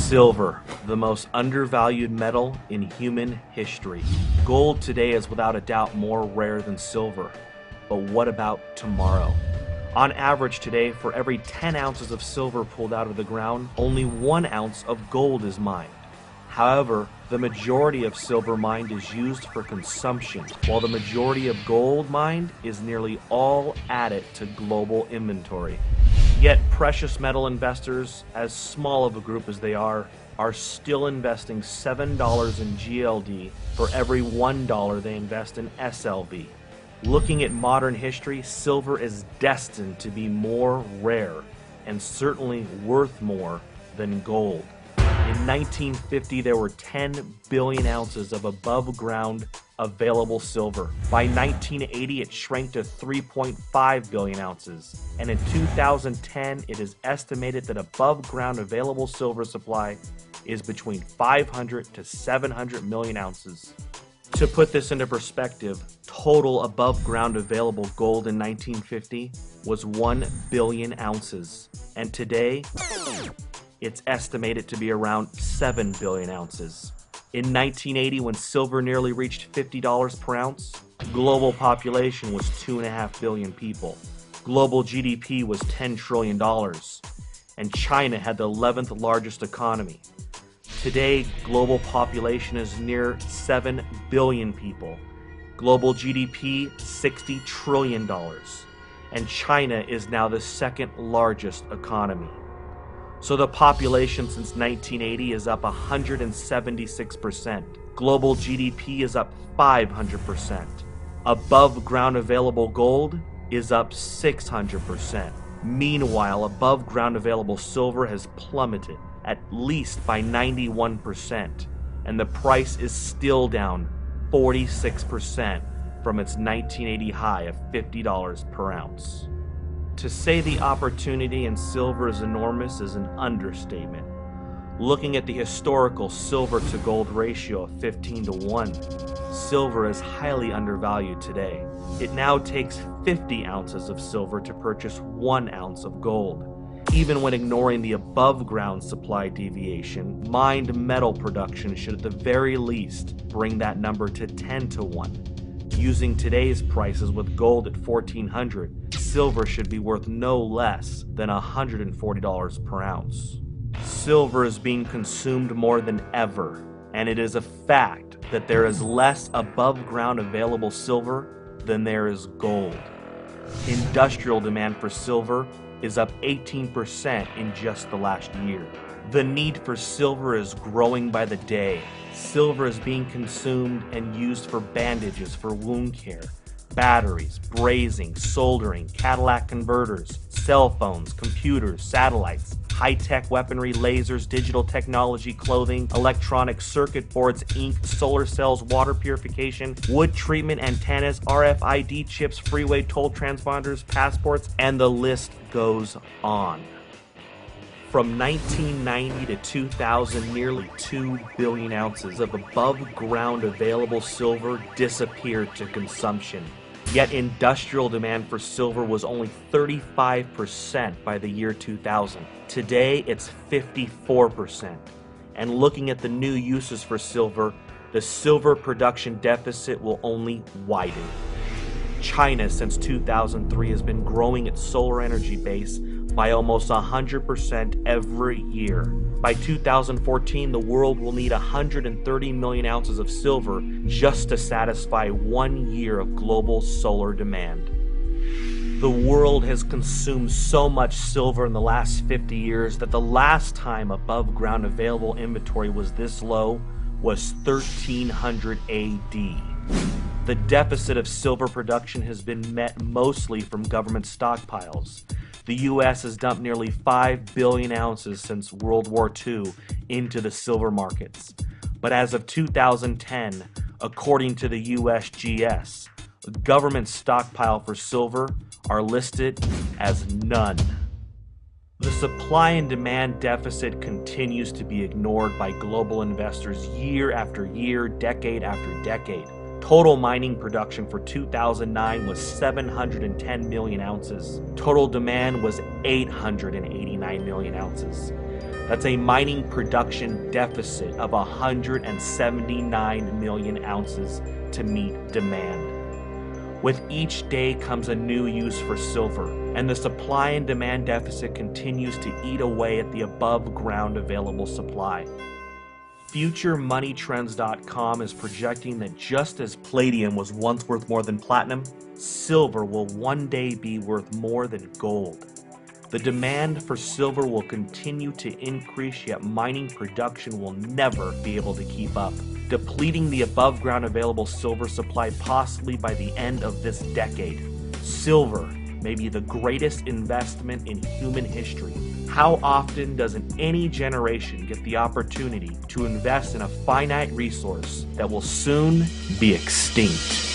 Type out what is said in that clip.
Silver, the most undervalued metal in human history. Gold today is without a doubt more rare than silver. But what about tomorrow? On average today, for every 10 ounces of silver pulled out of the ground, only 1 ounce of gold is mined. However, the majority of silver mined is used for consumption, while the majority of gold mined is nearly all added to global inventory. Yet precious metal investors, as small of a group as they are still investing $7 in GLD for every $1 they invest in SLV. Looking at modern history, silver is destined to be more rare and certainly worth more than gold. In 1950, there were 10 billion ounces of above-ground available silver. By 1980, it shrank to 3.5 billion ounces. And in 2010, it is estimated that above-ground available silver supply is between 500 to 700 million ounces. To put this into perspective, total above-ground available gold in 1950 was 1 billion ounces. And today, it's estimated to be around 7 billion ounces. In 1980, when silver nearly reached $50 per ounce, global population was 2.5 billion people. Global GDP was $10 trillion, and China had the 11th largest economy. Today, global population is near 7 billion people. Global GDP, $60 trillion, and China is now the second largest economy. So the population since 1980 is up 176%. Global GDP is up 500%. Above ground available gold is up 600%. Meanwhile, above ground available silver has plummeted at least by 91%, and the price is still down 46% from its 1980 high of $50 per ounce. To say the opportunity in silver is enormous is an understatement. Looking at the historical silver to gold ratio of 15 to 1, silver is highly undervalued today. It now takes 50 ounces of silver to purchase 1 ounce of gold. Even when ignoring the above ground supply deviation, mined metal production should at the very least bring that number to 10 to 1. Using today's prices with gold at $1,400, silver should be worth no less than $140 per ounce. Silver is being consumed more than ever, and it is a fact that there is less above ground available silver than there is gold. Industrial demand for silver is up 18% in just the last year. The need for silver is growing by the day. Silver is being consumed and used for bandages for wound care, batteries, brazing, soldering, catalytic converters, cell phones, computers, satellites, high-tech weaponry, lasers, digital technology, clothing, electronic circuit boards, ink, solar cells, water purification, wood treatment, antennas, RFID chips, freeway toll transponders, passports, and the list goes on. From 1990 to 2000, nearly 2 billion ounces of above-ground available silver disappeared to consumption. Yet industrial demand for silver was only 35% by the year 2000. Today, it's 54%. And looking at the new uses for silver, the silver production deficit will only widen. China, since 2003, has been growing its solar energy base by almost 100% every year. By 2014, the world will need 130 million ounces of silver just to satisfy 1 year of global solar demand. The world has consumed so much silver in the last 50 years that the last time above ground available inventory was this low was 1300 AD. The deficit of silver production has been met mostly from government stockpiles. The U.S. has dumped nearly 5 billion ounces since World War II into the silver markets. But as of 2010, according to the USGS, government stockpile for silver are listed as none. The supply and demand deficit continues to be ignored by global investors year after year, decade after decade. Total mining production for 2009 was 710 million ounces. Total demand was 889 million ounces. That's a mining production deficit of 179 million ounces to meet demand. With each day comes a new use for silver, and the supply and demand deficit continues to eat away at the above ground available supply. FutureMoneyTrends.com is projecting that just as palladium was once worth more than platinum, silver will one day be worth more than gold. The demand for silver will continue to increase, yet mining production will never be able to keep up, depleting the above ground available silver supply possibly by the end of this decade. Silver may be the greatest investment in human history. How often doesn't any generation get the opportunity to invest in a finite resource that will soon be extinct?